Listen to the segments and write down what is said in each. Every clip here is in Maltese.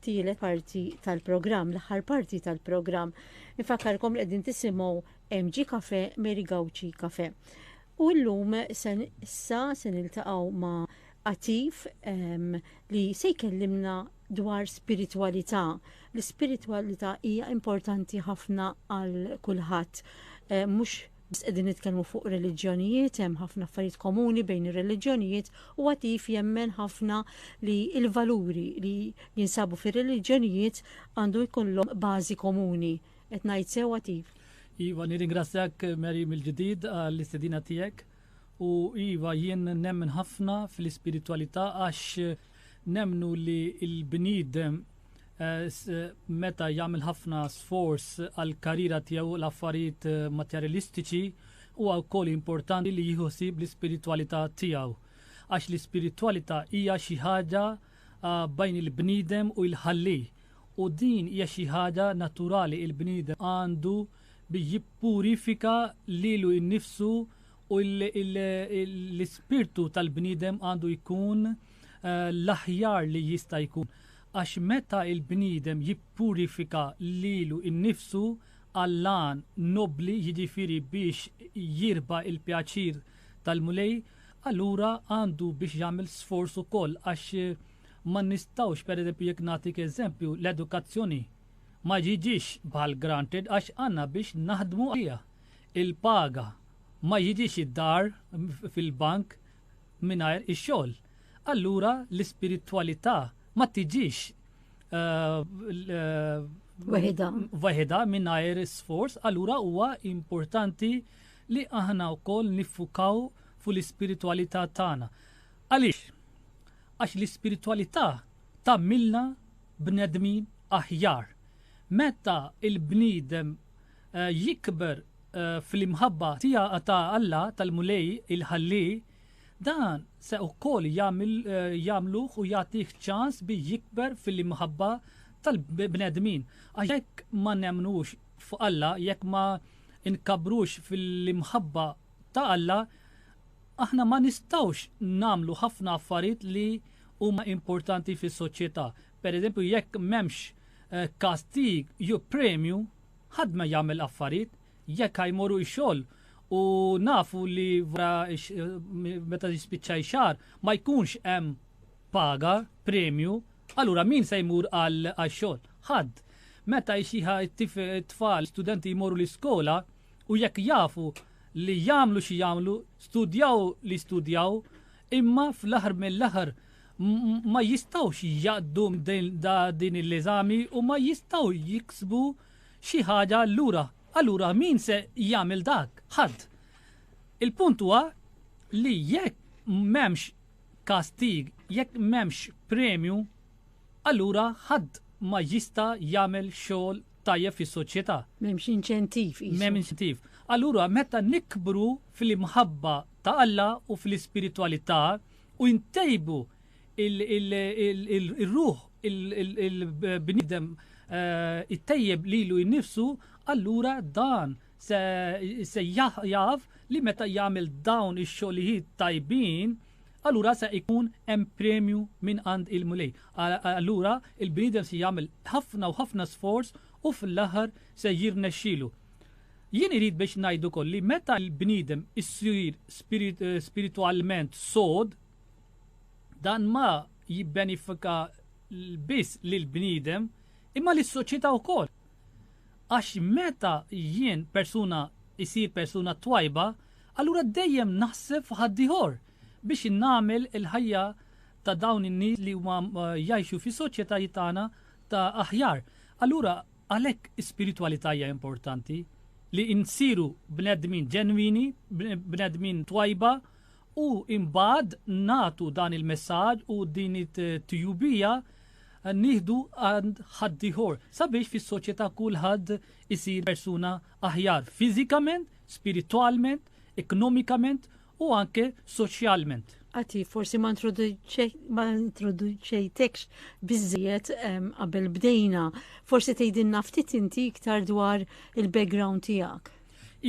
tielet parti tal-programm, l-aħħar parti tal-programm. Nfakkarkom li qegħdin tisimgħu MG Cafe, Mary Gawci Cafe. U llum issa se niltaqgħu ma' Atif li se jkellimna dwar spiritualità. L-spiritualità hija importanti ħafna għal kulħadd. Mhux biss qegħdin nitkellmu fuq reliġjonijiet, hemm ħafna affarijiet komuni bejn ir-reliġjonijiet u Atif jemmen ħafna li l-valuri li jinsabu fir-reliġjonijiet għandu jkollhom bażi komuni. Qed ngħid sew Atif. Iva, nirringrazzjak Mary mill-ġdid għall-istedina tiegħek. U iva jien nemmen ħafna fil-spiritualità għax nemnu li l-bniedem meta jagħmel ħafna sforz għal karriera tiegħu l-affarijiet materjalistiċi huwa wkoll importanti li jieħu ħsieb l-ispiritualità tiegħu. Għax l-ispiritualità hija xi ħaġa bejn il-bniedem u l-ħalli. U din hija xi ħaġa naturali il-bniedem għandu bi jippurifika lilu innifsu u l-ispirtu tal-bniedem għandu jkun l-aħjar li jista' jkun. Għax meta il-bniedem jippurifika lilu innifsu għall-lan nobli jiġifieri biex jirba il-pjaċir tal-mulej, allura għandu biex jagħmel sforz ukoll għax ma nistgħux pereżempju jekk nagħtik eżempju l-edukazzjoni ma jiġix bħal granted għax għandna biex naħdmu għalija. Il-paga ma jiġix id-dar fil-bank mingħajr ix-xogħol. Allura l-ispiritualità ma tiġix waħda mingħajr sforz, allura huwa importanti li aħna wkoll niffukaw fuq l-ispiritualità tagħna. Għaliex? Għax l-ispiritualità tagħmilna bnedmin aħjar. Meta il-bniedem jikber fil-imħabba tiegħu ta' Alla tal-mulej il-ħalli, dan se wkoll jagħmluh u jagħtih ċans bi jikber fil-imħabba tal-bnedmin. Għax jekk ma nemnux fuq Alla, jekk ma inkabrux fil-imħabba ta' Alla, aħna ma nistgħux nagħmlu ħafna affarijiet li huma importanti fis-soċjetà. Pereżempju jekk m'hemmx kastig jew premju, ħadd ma jagħmel affarijiet. Jekk jmorru x-xogħol u nafu li meta jispiċċa x-xahar ma jkunx hemm paga, premju, allura min se jmur għal xogħol? Ħadd. Meta jxieħa t-tfal, studenti jmorru l-iskola u jekk jafu li jagħmlu xi jagħmlu, studjaw li studjaw, imma fl-aħħar mill-aħħar ma jistgħux jaqdu din l-eżami u ma jistgħu jiksbu xi ħaġa allura. Allura min se jagħmel dak? Ħadd. Il-punt huwa li jekk m'hemmx kastig, jekk m'hemmx premju, allura ħadd ma jista' jagħmel xogħol tajjeb fis-soċjetà. M'hemmx inċentiv. M'hemm inċentiv. Allura meta nikbru fil-imħabba ta' Alla u fl-ispiritualità u ntejbu il-ruħ il-bniedem ittejjeb lilu innifsu, allura dan se jaf li meta jagħmel dawn ix-xogħlijiet tajbin, allura se jkun hemm premju minn għand il-mulej. Allura il-bniedem se jagħmel ħafna u ħafna sforz u fl-aħħar se jirnexxielu. Jien irid biex ngħidu ukoll li meta l-bniedem issir spiritualment sod, dan ma jibbenefika biss lil bniedem imma lis-soċjetà wkoll. Għax meta jien isir persuna twajba, allura dejjem naħseb ħadd ieħor biex nagħmel il-ħajja ta' dawn in-nies li huma jgħixu fis-soċjetajiet tagħna ta' aħjar. Allura għalhekk is-spiritualità hija importanti li insiru bnedmin ġenwini, bnedmin twajba u imbagħad nagħtu dan il-messaġġ u din it-tjubija nieħdu għand ħadd ieħor sabiex fis-soċjetà kulħadd isir persuna aħjar fiżikament, spiritwalment, ekonomikament u anke soċjalment. Għati, forsi ma introduċejtekx bizziet qabel bdejna. Forsi tgħidilna ftit inti iktar dwar il-background tiegħek.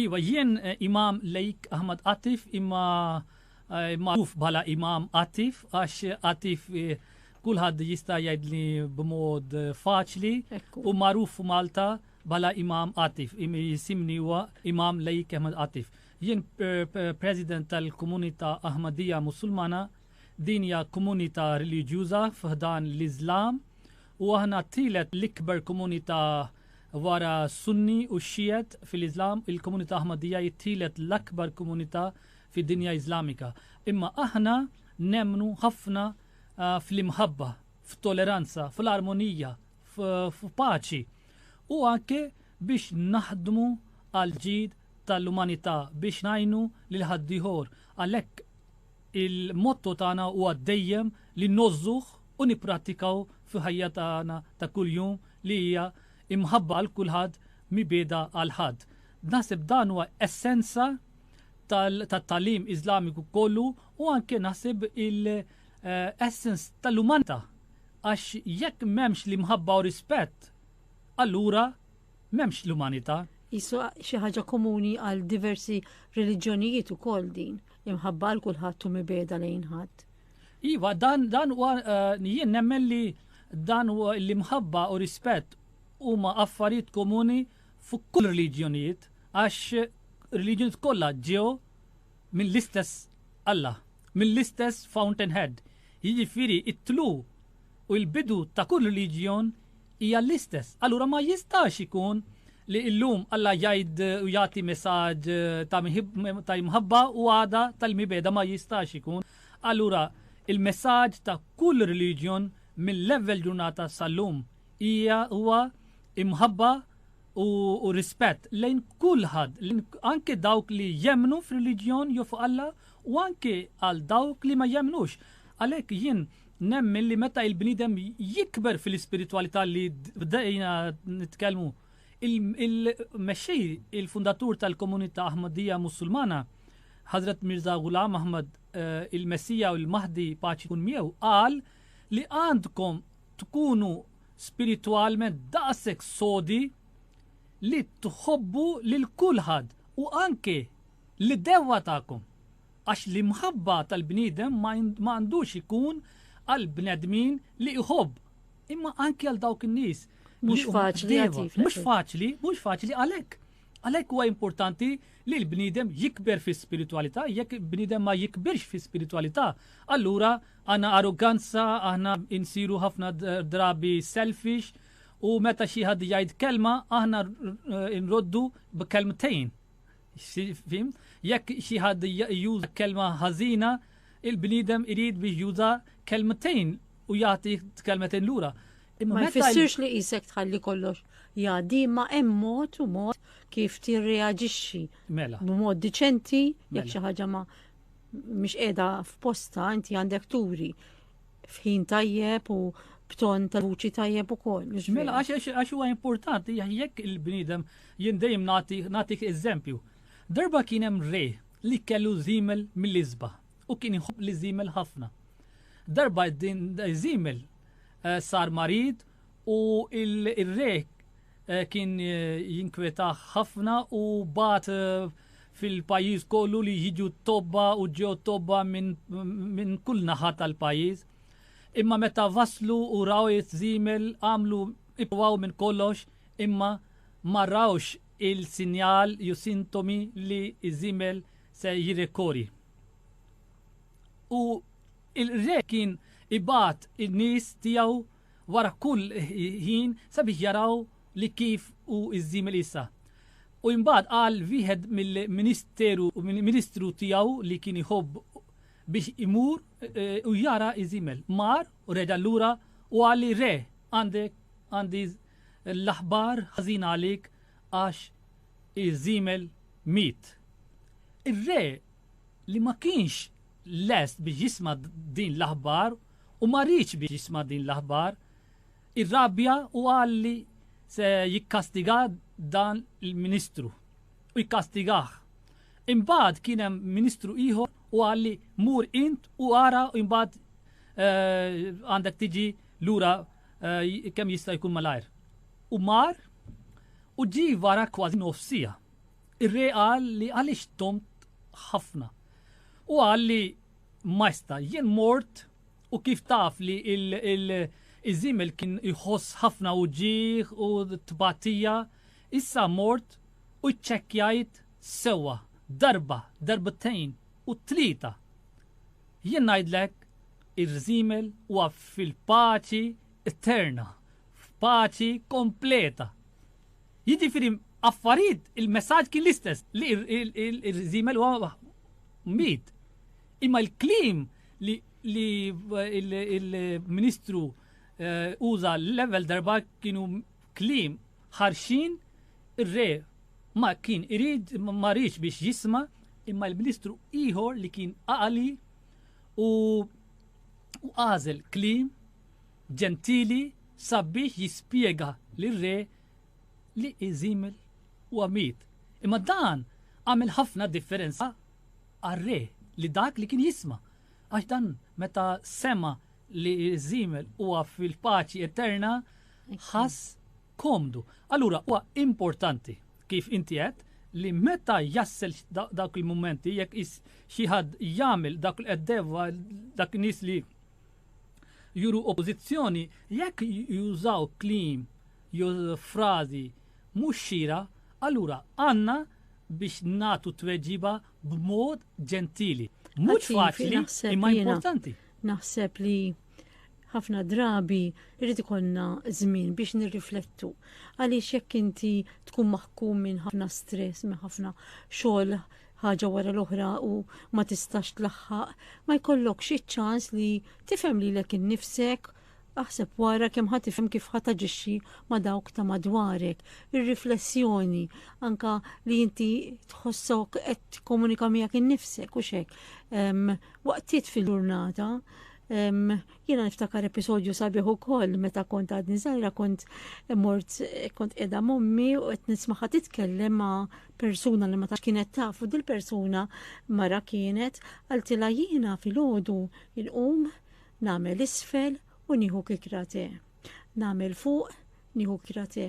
Iva, jien Imam Lejk Ahmad Atif imma magħruf bħala Imam Atif għax Atif kulħadd jista' jgħidli b'mod faċli Ekku. u magħruf f'Malta bħala Imam Atif, jisimni huwa Imam Laik Ahmed Atif. Jien President tal-Komunità Ahmadija Musulmana, din hija komunità reliġjuża f'dan l-Iżlam u aħna tielet l-ikbar komunità wara Sunni u Xijat fil-Iżlam, il-Komunità Ahmadija tielet l-akbar komunità fid-dinja Iżlamika. Imma aħna nemnu ħafna fl-imħabba, f'toleranza, fl-armonija, f'paċi u anke biex naħdmu għal ġid tal-umanità biex najnu lil ħaddieħor. Għalhekk il-motto tagħna huwa dejjem li nozzuh u nippratikaw fi ħajja tagħna ta' kuljum li hija imħabba għal kulħadd mibeda għal ħadd. Naħseb dan huwa essenza tat-talim Iżlamiku kollu u anke naħseb il-essence tal-umanità għax jekk m'hemmx l-imħabba u rispett allura m'hemmx l-umanità. Jisu xi ħaġa komuni għal diversi reliġjonijiet ukoll din, imħabba għal kulħadd u mibeda lejn ħadd. Iva, dan huwa jien nemmen li dan huwa l-imħabba u rispett huma affarijiet komuni fuq kull reliġjonijiet għax reliġjonijiet kollha ġew minn l-istess Alla, minn l-istess fountainhead. Jiġifieri it-tlu u l-bidu ta' kull reliġjon hija l-istess. Allura ma jistax ikun li illum Alla jgħid u jagħti messaġġ ta' imħabba u għada tal-mibeda ma jistax ikun. Allura il-messaġġ ta' kull reliġjon mill-level ġurnata sal-lum huwa imħabba u rispett lejn kulħadd, anke dawk li jemnu f'reliġjon jew fuq Alla u anke għal dawk li ma jemnux. Għalhekk jien nemmen li meta il-bniedem jikber fil-ispiritualità li bdejna nitkellmu il-mexxej il-fundatur tal-Komunità Ahmadija Musulmana Ħadrat Mirza Ghulam Ahmad il-Messija u l-Mahdi paċi kun miegħu qal li għandkom tkunu spiritualment daqshekk sodi li tħobbu lil kulħadd u anke li dewwa tagħkom għax l-imħabba tal-bniedem ma għandux ikun għal bnedmin li iħobb imma anke għal dawk in-nies. Mhux faċli mhux faċli għalhekk huwa importanti li l-bniedem jikber fi spiritualità, jekk bniedem ma jikberx fi spiritualità, allura għandna arroganza, aħna insiru ħafna drabi selfish u meta xi ħadd jgħid kelma aħna nroddu b'kelmtejn. Fim? Jekk xi ħadd juża kelma ħażina, il-bniedem irid biex juża kelmtejn u jagħti kelmtejn lura. Ma jfissirx li qisek tħalli kollox jgħaddi ma hemm mod u mod kif tirreaġixxi. Mela. B'mod diċenti jekk xi ħaġa ma mhix qiegħda f'posta inti għandek turi f'ħin tajjeb u b'ton tal-vuċi tajjeb ukoll. Mela għax huwa importanti jekk il-bniedem jien dejjem nagħtik eżempju. Darba kien hemm re li kellu żiemel mill-isba u kien inħobb li żiemel ħafna. Darba din żiemel sar marid u il-re kien jinkweta ħafna u bat fil-pajjiż kollu li jiġu tobba u ġew tobba minn kull naħa tal-pajjiż. Imma meta waslu u raw żiemel għamlu ipprovaw minn kollox imma ma rawx il-sinjal ju sintomi li żiemel se jirrekori. U il-re kien ibat il-nies tiegħu wara kull ħin sabiex jaraw li kif u iż-żiemel issa. U imbagħad qal wieħed mill-ministru tiegħu li kien iħobb biex imur u jara iż-żiemel. Mar u reġa' lura u qal li re għandi l-aħbar ħażin għalik għax iż-żiemel miet. Ir-re li ma kienx lest biex jisma' din l-aħbar u ma rridx biex jisma' din l-aħbar, irrabja u qal li se jikkastiga dan il-ministru u jikkastigah. Imbagħad kien hemm ministru ieħor u qal li mur int u ara u imbagħad għandek tiġi lura kemm jista' jkun malajr. U mar u ġi wara kważi nofsija. Ir-re qal li għaliex tomt ħafna. U qal li majsta jien mort U kif taf li il-żimel kien iħoss ħafna uġieħ u tbatija, issa mort u ċċekkjajt sewa darba, darbtejn u tlieta. Jien ngħidlek ir-żimel huwa fil-paċi eterna, f'paċi kompleta. Jiġifieri affarijiet il-messaġġ kien l-istess li ir-żimel huwa mit. Imma l-klim li il-Ministru uża l-level darba kienu klim ħarxin, ir-re ma kien irid ma rridx biex jisma, imma l-Ministru ieħor li kien aqali u għażel klim ġentili sabiex jispjega lir-re li iżimel huwa mit. Imma dan għamel ħafna differenza għar-re li dak li kien jisma. Għax dan meta sema li iżimel huwa fil-paċi eterna ħass komdu. Allura huwa importanti kif inti qed li meta jassel dak il-momenti jekk xi ħadd jagħmel dak il-qeddeva dak nies li juru oppożizzjoni jekk jużaw klim jew frażi mhux xira, allura għandna biex nagħtu tweġiba b'mod ġentili. Mhux faċli imma importanti. Naħseb li ħafna drabi irrid ikollna żmien biex nirriflettu. Għaliex jekk inti tkun maħkum minn ħafna stress, minn ħafna xogħol ħaġa wara l-oħra u ma tistax tlaħħaq, ma jkollokx iċ-ċans li tifhem lilek innifsek, aħseb wara kemm ħadd tifhem kif ħadd taġixxi ma' dawk ta' madwarek. Ir-riflessjoni anka li inti tħossok qed tikkomunika miegħek innifsek u xek. Waqtiet fil-ġurnata jiena niftakar episodju sabiħ ukoll meta kont għadni żgħira kont qiegħda mommi u qed nismaħa titkellem ma' persuna li ma tax kienet taf u dil-persuna mara kienet għaltilha jiena filgħodu inqum nagħmel isfel u nieħu kikra te. Nagħmel fuq nieħu kikra te.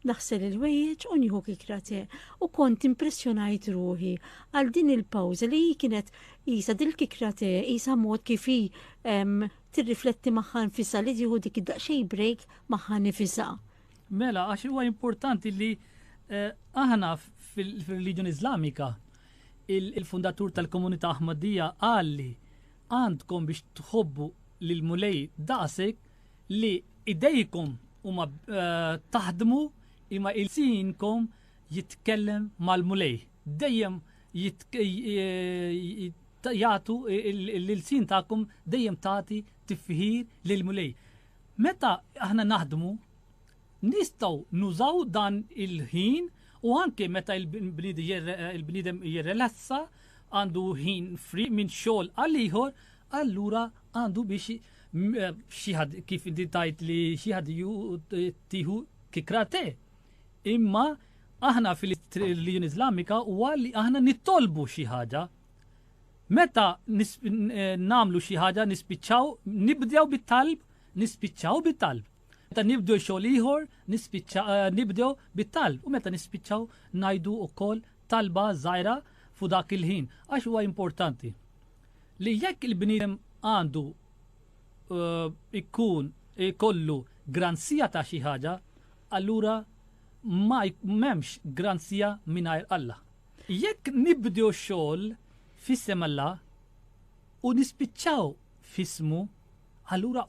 Naħsel il-wejjeġ u nieħu kikra te. U kont impressjonajt ruħi għal din il-pawża li kienet isa dil-kikra te, isa mod kif tirrifletti magħha nfisha li tieħu dik id-daqsxejn break magħha nifisha. Mela, għax huwa importanti li aħna fil-reliġjon Iżlamika il-fundatur tal-komunità Ahmadija qal li għandkom biex tħobbu lil mulej daqsek li idejkom huma taħdmu imma il-sinkom jitkellem mal-mulej. Dejjem jagħtu l-sin tagħkom dejjem tagħti tifħir lil-mulej. Meta aħna naħdmu nistgħu nużaw dan il-ħin u anke meta il-bniedem jirrelassa għandu ħin free minn xogħol għal ieħor, allura għandu biex xi ħadd kif inti tajt li xi ħadd tieħu kikrate. Imma aħna fil-reliġjon Iżlamika huwa li aħna nittolbu xi ħaġa. Meta nagħmlu xi ħaġa nispiċċaw nibdew bit-talb, nispiċċaw bit-talb. Meta nibdew xogħol ieħor nibdew bit-talb u meta nispiċċaw ngħidu wkoll talba żgħira fuq dak il-ħin għax huwa importanti li jekk il-bniedem għandu ikun ikollu granzija ta' xi ħaġa, allura ma m'hemmx granzija mingħajr Alla. Jekk nibdew xogħol f'isem Alla u nispiċċaw f'ismu, allura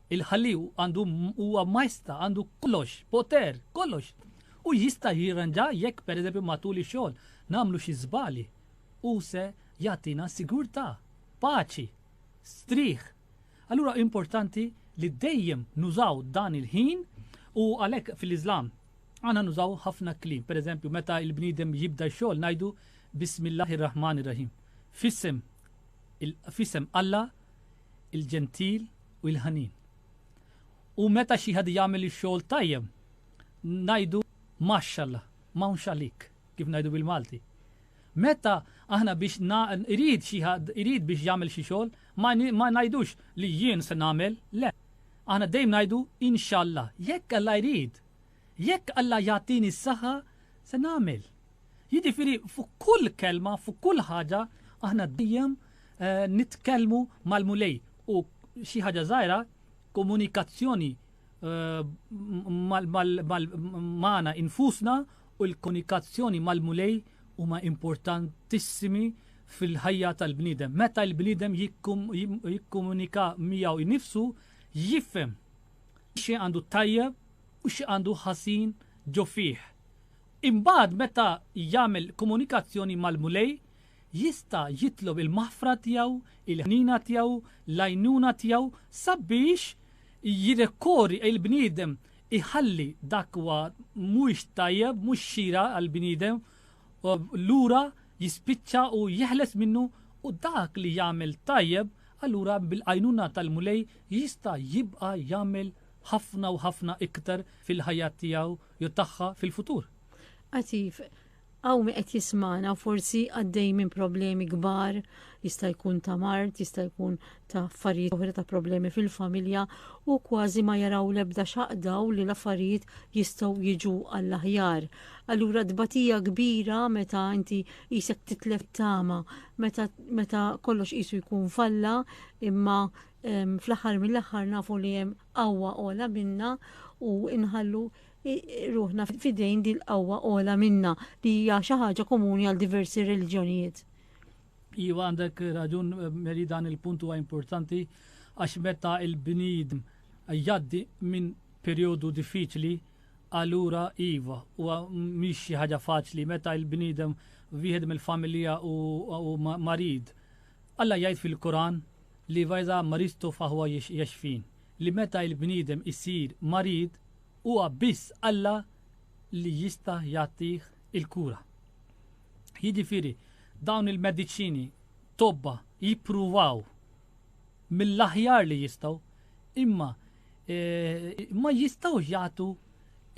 il-ħalliw għandu huwa majsta, għandu kollox, poter, kollox. U jista' jirranġa jekk pereżempju matul ix-xogħol nagħmlu xi żbali u se jagħtina sigurtà, paċi, striħ. Allura importanti li dejjem nużaw dan il-ħin u għalhekk fil-Iżlam għandna nużaw ħafna kliem. Pereżempju meta l-bniedem jibda x-xogħol ngħidu Bismillahir Rahmanir Rahim. Fisem Alla il-ġentil u l-ħanin. U meta xi ħadd jagħmel ix-xogħol tajjeb ngħidu Mashallah, m'hawnx għalik, kif ngħidu bil-Malti. Meta aħna biex irid xi ħadd irid biex jagħmel xi xogħol ma ngħidux li jien se nagħmel, le. Aħna dejjem ngħidu inshallah, jekk Alla jrid, jekk Alla jagħtini s-saħħa se nagħmel. Jiġifieri fuq kull kelma, fuq kull ħaġa aħna dejjem nitkellmu mal-mulej u xi ħaġa żgħira komunikazzjoni mal-mana infusna u l-komunikazzjoni mal-mulej huma importantissimi fil-ħajja tal-bniedem. Meta l-bniedem jikkomunika miegħu innifsu, jifhem xi għandu tajjeb u xi għandu ħażin ġo fih. Imbagħad meta jagħmel komunikazzjoni mal-mulej, jista' jitlob il-maħfra tiegħu, il-ħnina tiegħu, l-għajnuna tiegħu sabiex jirrekori il-bniedem iħalli dak huwa mhux tajjeb, mhux xira għall-bniedem, lura jispiċċa u jeħles minnu u dak li jagħmel tajjeb, allura bil-għajnuna tal-mulej jista' jibqa' jagħmel ħafna u ħafna iktar fil-ħajja tiegħu jew tagħha fil-futur. Atif, għaw mi qed jismana forsi għaddej minn problemi kbar, jista' jkun ta' mart, jista' jkun ta' affarijiet oħra ta' problemi fil-familja u kważi ma jaraw l-ebda xaqdaw li l-affarijiet jistgħu jiġu għall-aħjar. Allura dbatija kbira meta inti jisek titlef tama, meta kollox qisu jkun falla, imma fl-aħħar mill-aħħar nafu li hemm qawwa ola minna u inħallu ruħna fidejn dil qawwa ola minna li hija xi ħaġa komuni għal diversi reliġjonijiet. Iva għandek raġun Meri, dan il-punt huwa importanti għax meta il-bniedem jgħaddi minn perjodu diffiċli, allura iva huwa mhix xi ħaġa faċli meta il-bniedem wieħed mill-familja u marid. Alla jgħid fil-Quran li vajza maristu fahuwa jexfin, li meta il-bniedem isir marid huwa biss Alla li jista' jagħtih il-kura. Jiġifieri dawn il-mediċini tobba jippruvaw mill-aħjar li jistgħu, imma ma jistgħux jagħtu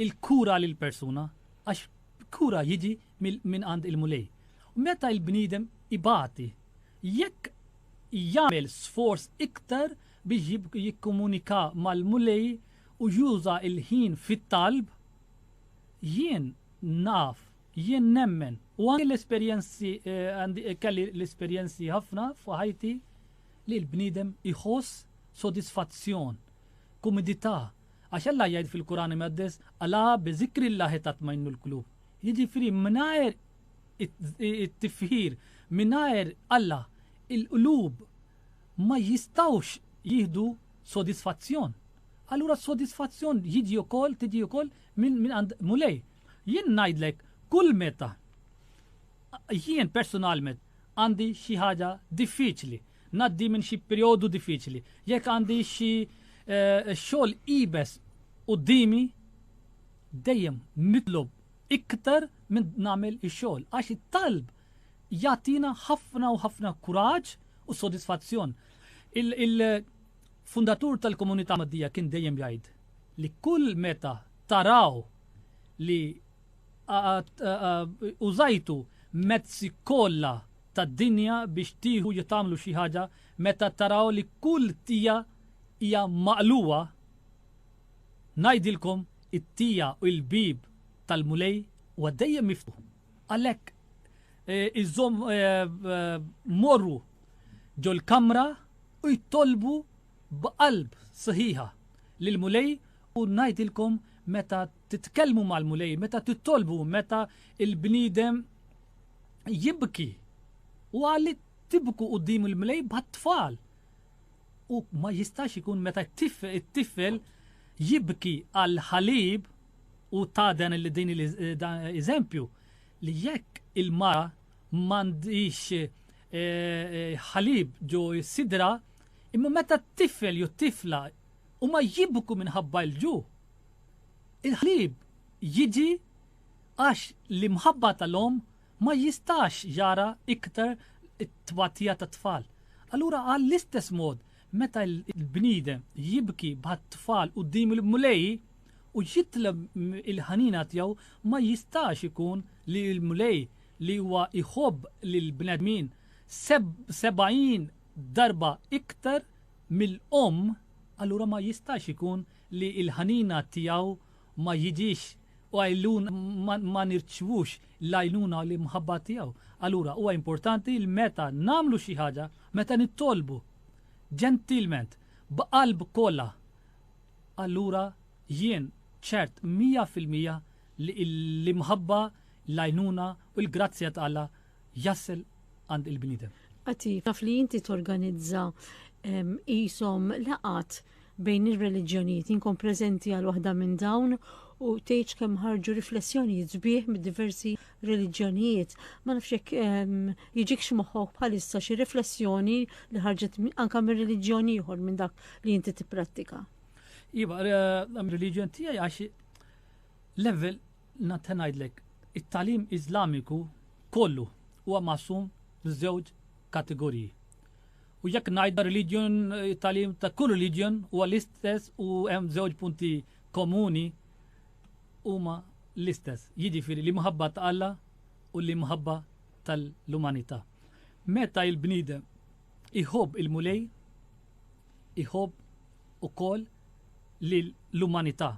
il-kura lil persuna għax kura jiġi minn għand il-mulej. U meta il-bniedem ibati, jekk jagħmel sforz iktar biex jikkomunika mal-mulej u juża il-ħin fit-talb, jien naf, jien nemmen u anke l-esperjenzi kelli l-esperjenzi ħafna f'ħajti li l-bniedem iħoss sodisfazzjon, kumidità, għax Alla jgħid fil-Qur'an imqaddes ala biżikrillahi tatma'innu l-qulub. Jiġifieri mingħajr it-tifħir, mingħajr Alla il-qulub ma jistawx jieħdu sodisfazzjon. Allura sodisfazzjon tiġi wkoll minn għand mulej. Jien ngħidlek kull meta jien personalment għandi xi ħaġa diffiċli, ngħaddi minn xi perjodu diffiċli, jekk għandi xi xogħol ibes qudiemi, dejjem nitlob iktar minn nagħmel ix-xogħol għax it-talb jagħtina ħafna u ħafna kuraġġ u sodisfazzjon. Il-fundatur tal-komunità Ahmadija kien dejjem jgħid li kull meta taraw li użajtu mezzi kollha tad-dinja biex tieħu jitamlu xi ħaġa, meta taraw li kull tija hija maqluwa, ngħidilkom it-tija u l-bib tal-mulej huwa dejjem miftuħ. Għalhekk iżomm morru ġo l-kamra u jtolbu b'qalb sħiħa lil-mulej u ngħidilkom meta titkellmu mal-mulej, meta titolbu, meta il-bniedem jibki u għalli tibku qudiem il-mulej bħat-tfal. U ma jistax ikun meta it-tifel jibki għal-ħalib u ta' dan eżempju li jekk il-mara m'għandix ħalib ġo sidra, imma meta t-tifel jew tifla u ma jibku minħabba l-ġu, il-ħalib jiġi għax li mħabba tal-om ma jistax jara iktar it-tbatija ta' tfal. Allura għall-istess mod meta l-bniedem jibki bħat-tfal quddiem il-mulej u jitleb il-ħanina tiegħu, ma jistax ikun li l-mulej li huwa iħobb lil-bnedmin 70 darba iktar mill-om, allura ma jistax ikun li l-ħanina tiegħu ma jiġix u għajlun ma nirċvux l-għajluna li mħabba tiegħu. Allura huwa importanti meta namlu xi ħaġa, meta nittolbu ġentilment, b'qalb kollha. Allura jien ċert 100% li l-imħabba, l-għajnuna u l-grazzja ta' Alla jassel għand il-bniedem. Għati, naf li inti torganizza isom laqat bejn ir-reliġjonijiet, inkom preżenti għal waħda minn dawn u tgħid kemm ħarġu riflessjonijiet sbieħ mid diversi reliġjonijiet. Ma nafx hekk jiġikx moħħok bħalissa xi riflessjoni li ħarġet anke minn reliġjoni ieħor minn dak li inti tipprattika. Iva, reliġjon tiegħi għax level ngħidlek it-talim Iżlamiku kollu huwa maqsum f'żewġ kategoriji. U jekk ngħidha reliġjon talim ta' kull reliġjon huwa l-istess u hemm żewġ punti komuni huma l-istess. Jiġifieri li mħabba ta' Alla u li mħabba tal-umanità. Meta il-bniedem iħobb il-mulej, iħobb ukoll lill-umanità.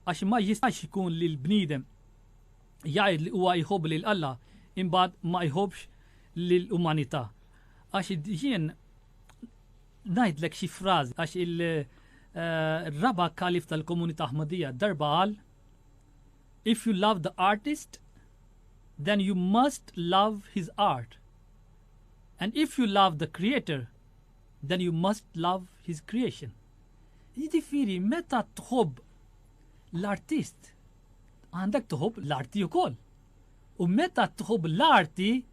Għax ma jistax ikun li l-bniedem jgħid li huwa jħobb lil Alla imbagħad ma jħobbx lill-umanità. Għax jien ngħidlek xi frażi għax il-raba kalif tal-komunità Ahmadija darba qal if you love the artist then you must love his art. And if you love the creator then you must love his creation. Jiġifieri meta tħobb l-artist għandek tħobb l-arti wkoll. U meta tħobb l-arti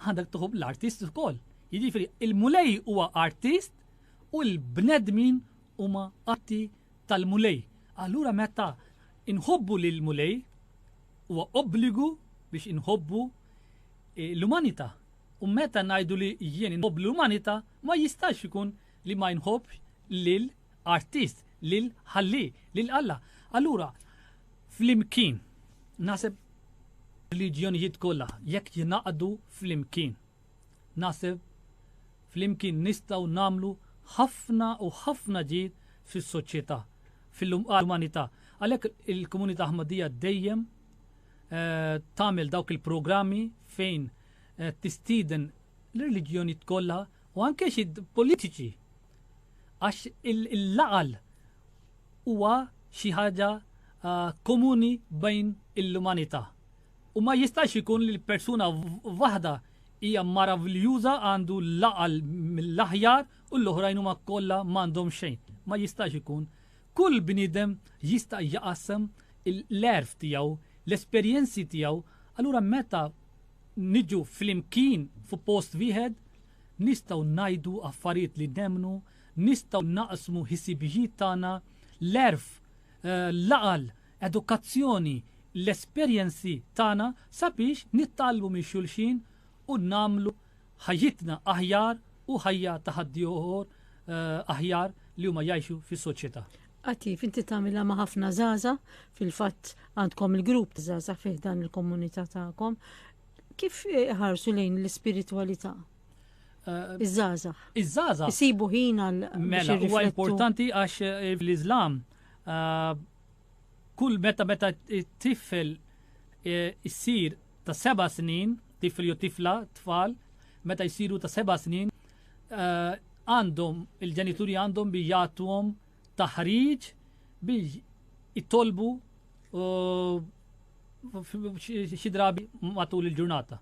għandek tħobb l-artist ukoll. Jiġifieri il-mulej huwa artist u l-bnedmin huma arti tal-mulej. Allura meta inħobbu lil-mulej huwa obbligu biex inħobbu l-umanità. U meta ngħidu li jien inħobb l-umanità ma jistax ikun li ma jinħobbx lil-artist, lil-ħalli, lil-Alla. Allura flimkien naseb reliġjonijiet kollha jekk jingħaqdu flimkien. Naseb flimkien nistgħu nagħmlu ħafna u ħafna ġid fis-soċjetà, fil-umanità. Għalhekk il-komunità Ahmadija dejjem tagħmel dawk il-programmi fejn tistieden l-reliġjonijiet kollha u anke xi politiċi. Għax il-laqal huwa xi ħaġa komuni bejn l-umanità. U ma jistax ikun li l-persuna waħda hija maraviljuża għandu laqal mill-aħjar u l-oħrajn huma kollha m'għandhom xejn. Ma jistax ikun. Kull bniedem jista' jaqsam l-erf tiegħu, l-esperjenzi tiegħu. Allura meta niġu flimkien fuq post wieħed nistgħu ngħidu affarijiet li nemmnu, nistgħu naqsmu ħisibijiet tagħna, l-erf, laqal, edukazzjoni, l-esperjenzi tagħna sabiex nittalbu minn xulxin u nagħmlu ħajjitna aħjar u ħajja ta' ħaddi aħjar li huma jgħixu fis-soċjetà. Għatif, inti tagħmilha ma' ħafna żgħażagħ, fil-fatt għandkom il-grupp ta' żgħażagħ fih dan il-komunità tagħkom. Kif ħarsu lejn l-ispiritwalità? Iż-żgħażagħ. Iż-żgħażagħ. Isibu ħin għal mela huwa importanti għax fl-Iżlam kull meta tifel issir ta' 7 snin, tifel jew tifla, tfal, meta jsiru ta' 7 snin, għandhom il-ġenituri għandhom bi jagħtuhom taħriġ biex jitolbu xi drabi matul il-ġurnata.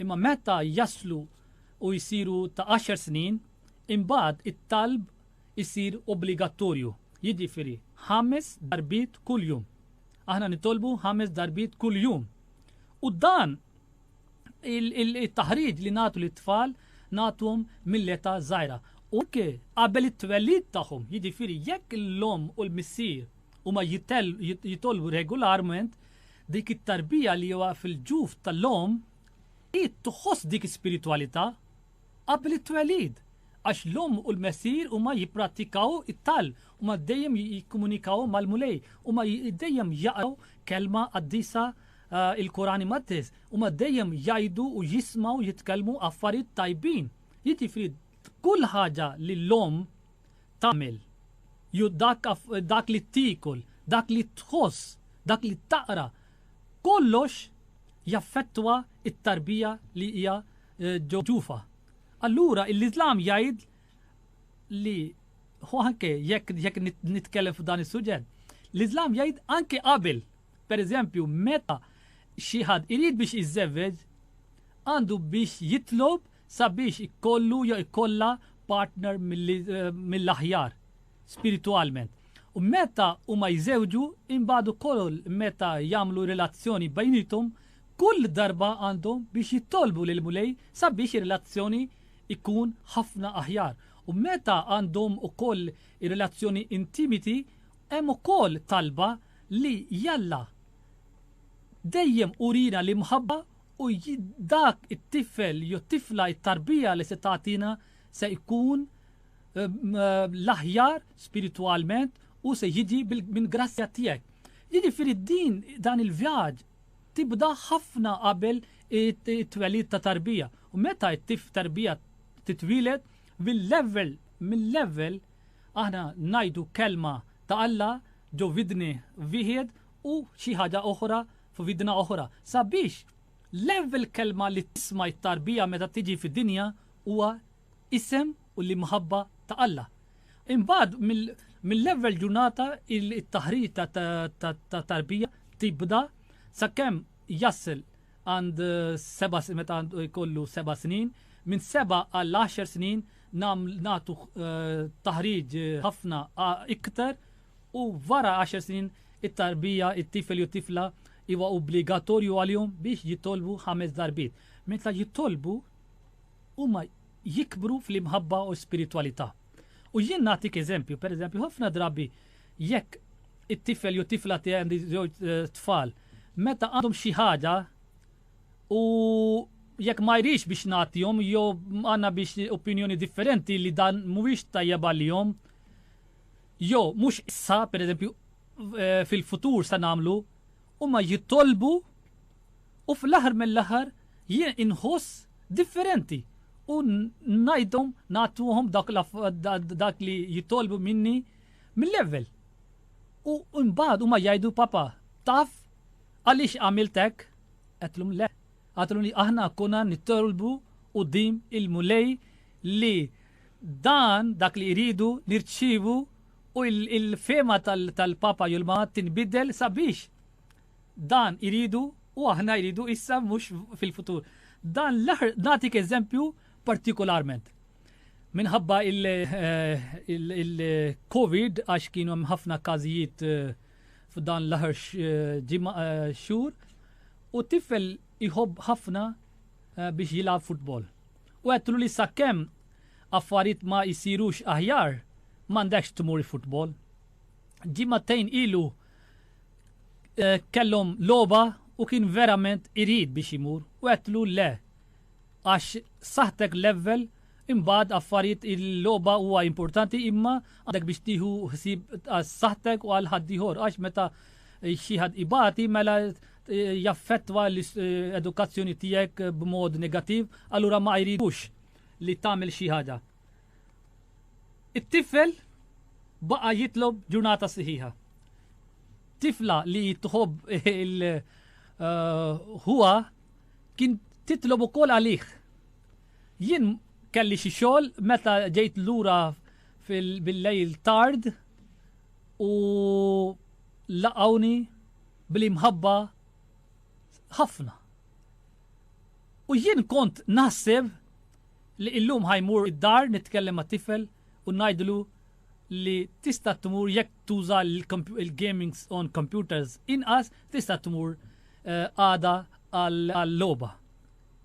Imma meta jaslu u jsiru ta' 10 snin, imbagħad it-talb isir obbligatorju. Jiġifieri 5 darbit kull jum. Aħna nitolbu 5 darbit kull jum. U dan il-taħriġ li nagħtu lit-tfal nagħtuhom mill-età żgħira. U anke qabel it-twelid tagħhom, jiġifieri jekk l-om u l-missier huma jitolbu regolarment dik it-tarbija li huwa fil-ġuf tal-om tħoss dik ispiritualità qabel it-twelid. Għax l-om u l-messier huma jippratikaw it-tal, huma dejjem jikkomunikaw mal-mulej, huma dejjem jaqgħu kelma qaddisa il-Qurani Muqaddas, huma dejjem jgħidu u jismaw jitkellmu affarijiet tajbin. Jiġifieri kull ħaġa li l-om tagħmel, ju dak li tikol, dak li tħoss, dak li taqra, kollox jaffettwa it-tarbija li hija ġufa. Allura l-Islam jgħid li hu anke jekk nitkellem f'dan is-suġġett. L-Iżlam jgħid anke qabel, pereżempju, meta xi ħadd irid biex iżżewweġ għandu biex jitlob sabiex ikollu jew ikollha partner mill-aħjar spiritualment. U meta huma jżewġu imbagħad ukoll meta jagħmlu relazzjoni bejnietom kull darba għandhom biex jittolbu lil mulej sabiex ir-relazzjoni ikun ħafna aħjar. U meta għandhom ukoll ir-relazzjoni intimity hemm ukoll talba li jalla dejjem urina li mħabba u dak it-tifel jew tifla it-tarbija li se tagħtina se jkun l-aħjar spiritualment u se jiġi minn grazzja tiegħek. Jiġifieri din dan il-vjaġġ tibda ħafna qabel it-twelid ta' tarbija. U meta t-tarbija titwilet mill-level aħna ngħidu kelma ta' Alla ġo vidni wieħed u xi ħaġa oħra f'vidna oħra. Sabiex level kelma li tisma' t-tarbija meta tiġi fid-dinja huwa isem u li mħabba ta' Alla. Imbagħad mill-level ġurnata il-taħriġ ta' tarbija tibda sakemm jassil għand meta jkollu 7 snin, minn 7 għal 10 snin nagħtu taħriġ ħafna iktar u wara 10 snin it-tarbija, it-tifel u tifla huwa obbligatorju għalihom biex jitolbu 5 darbiet. Meta jitolbu huma jikbru fl-imħabba u spiritualità. U jien nagħtik eżempju, pereżempju, ħafna drabi jekk it-tifel u tifla tiegħi għandi żewġ tfal, meta għandhom xi ħaġa u jekk ma jrix biex nagħtihom jew għandna biex opinjoni differenti li dan mhuwiex tajjeb għalihom, jew mhux issa pereżempju fil-futur se nagħmlu huma jitolbu u fl-aħħar mill-aħħar jien inħoss differenti u ngħidhom nagħtuhom dak li jitolbu minni mill-level. U mbagħad huma jgħidu papa, taf għaliex għamilt hekk? Għedlhom le. Għadlhom li aħna konna nittolbu quddiem il-mulej li dan dak li jridu nirċievu u il-fema tal-papa jew il-mama tinbidel sabiex dan iridu u aħna jridu issa mhux fil-futur. Dan nagħtik eżempju partikolarment. Minħabba il-Covid għax kienu ħafna każijiet f'dan l-aħħar xhur u tifel iħobb ħafna biex jilgħab futbol. U għedlu li sakemm affarijiet ma jsirux aħjar m'għandekx tmur futbol. Ġimagħtejn ilu kellhom logħba u kien verament irid biex imur u għedlu le għax saħtek level imbagħad affarijiet il-logħba huwa importanti imma għandek biex tieħu ħsieb saħtek u għal ħadd ieħor għax meta xi ħadd ibati mela jaffettwa l-edukazzjoni tiegħek b'mod negattiv, allura ma jridux li tagħmel xi ħaġa. It-tifel baqa' jitlob ġurnata sħiħa. Tifla li tħobb huwa kien titlob ukoll għalih. Jien kelli xi xogħol meta ġejt lura bil-lejl tard u laqgħuni bl-imħabba ħafna. U jien kont naħseb li illum ħajmur id-dar nitkellem ma' tifel u ngħidlu li tista' tmur jekk tuża il-gaming on computers inqas tista' tmur għada għall-logħba.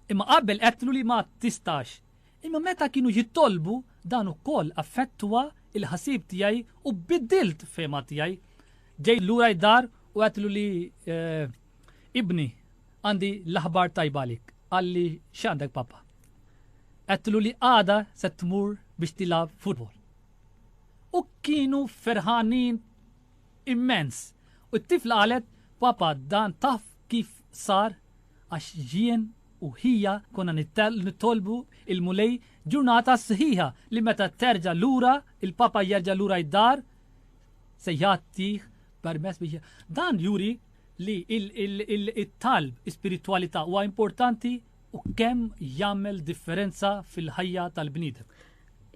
Imma qabel qedlu li ma tistax. Imma meta kienu jittolbu dan ukoll affettwa il-ħasib tiegħi u biddilt fema tiegħi. Ġej lura id-dar u għedlu li ibni għandi l-aħbar tajbalik. Għalli x'għandek papa? Għedlu li għada se tmur biex tilab futbol. U kienu ferħanin immens. U t-tifla qalet papa dan taf kif sar għax ġien u hija konna nittolbu il-mulej ġurnata sħiħa li meta terġa lura il-papa jerġa lura id-dar se jagħtih permess biex dan juri li il-talb spiritualità huwa importanti u kemm jagħmel differenza fil-ħajja tal-bniedem.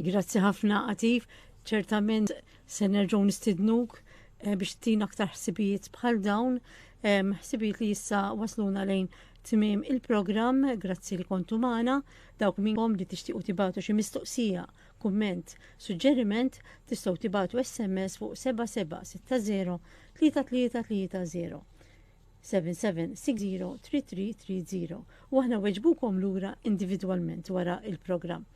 Grazzi ħafna Atif, ċertament se nerġgħu nistidnuk biex tina aktar ħsibijiet bħal dawn, ħsibijiet li issa wasluna lejn tmiem il-programm. Grazzi li kontu magħna, dawk minnkom li tixtiequ tibatu xi mistoqsija, kumment, suġġeriment tistgħu tibatu SMS fuq 7760 3330 7760 3330 u aħna weġbukom lura individwalment wara il-programm.